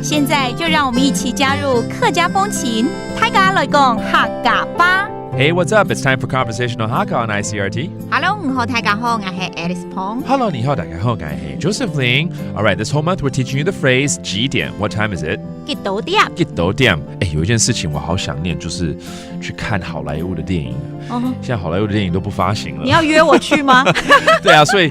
现在就让我们一起加入客家风情，大家来講客家吧。Hey, what's up? It's time for Conversational Hakka on ICRT. Hello， 你好，大家好，我係 Alice Pong。 Hello, 你好，大家好，我係 Joseph Ling. All right, this whole month we're teaching you the phrase 幾點. What time is it? 幾多點？幾多點？有一件事情我好想念，就是去看好莱坞的电影。现在好莱坞的电影都不发行了。你要約我去嗎？对啊，所以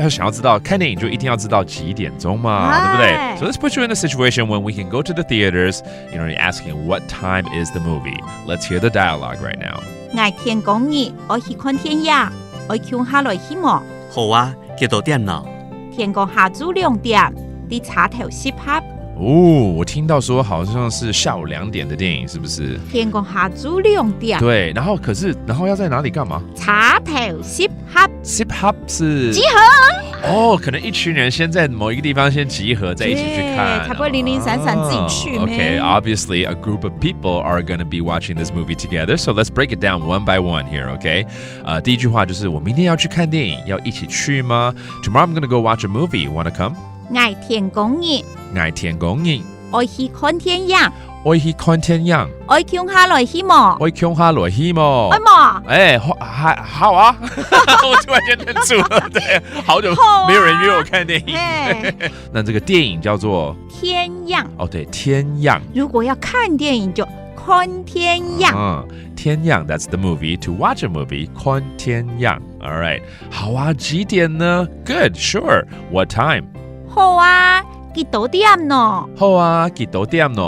想要知道看电影就一定要知道几点钟嘛，对不对？ So let's put you in a situation when we can go to the theaters. You're asking what time is the movie. Let's hear the dialogue right now. 我天公日，我去看電影，我搶下來希望。好啊，幾多點呢？天公下晝2點，啲茶頭適合。我聽到說好像是下午2點的電影，是不是？天公下晝2點。對，然後要在哪裡幹嘛？茶頭適合。Sip hop 是集合。可能一群人先在某一個地方先集合在一起去看，才不會零零散散自己去。Okay, obviously a group of people are going to be watching this movie together, so let's break it down one by one here, okay? 第一句話就是我明天要去看電影，要一起去嗎？ Tomorrow I'm going to go watch a movie. You want to come? 我天公日，我天公日，我去看電影，我去看電影，我搶下來希望。我搶下來希望。哎嘛，好啊！我突然間愣住了，對，好久沒有人約我看電影。那這個電影叫做天樣。對，天樣。如果要看電影就看天樣。天樣 that's the movie. To watch a movie, 看天樣. All right. 好啊，幾點呢? Good, sure. What time? 好啊，幾多點呢？好啊，幾多點呢?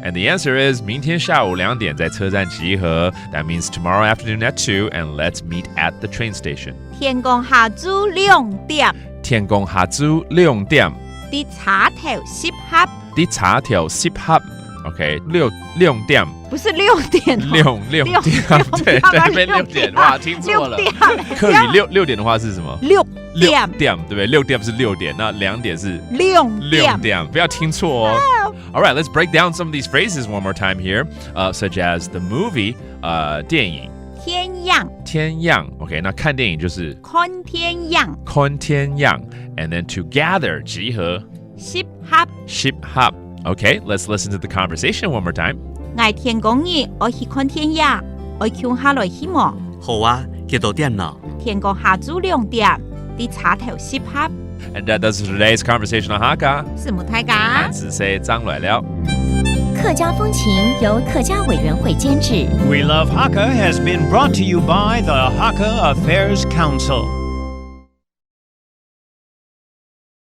And the answer is 明天下午2點在車站集合. That means tomorrow afternoon at 2 and let's meet at the train station. 天公下晝2點。天公下晝2點。啲茶頭適合。啲茶頭適合。OK, 6點。不是6點。6點。對，6點。哇，聽錯了。客語6點的話是什麼？6點，對不對？6點是6點，那2點是6點，不要聽錯哦。All right, let's break down some of these phrases one more time here, such as the movie, 電影。天樣。天樣 ，OK， 那看電影就是看天樣。看天樣 ，and then to gather 集合。適合。適合 ，OK, let's listen to the conversation one more time. 我天公日，我去看天影，我搶下來希望。好啊，幾多點呢？天公下晝2點，啲茶頭適合。And that does today's Conversational Hakka. 是母大家。我是誰張來了。客家風情由客家委員會監製。 We Love Hakka has been brought to you by the Hakka Affairs Council.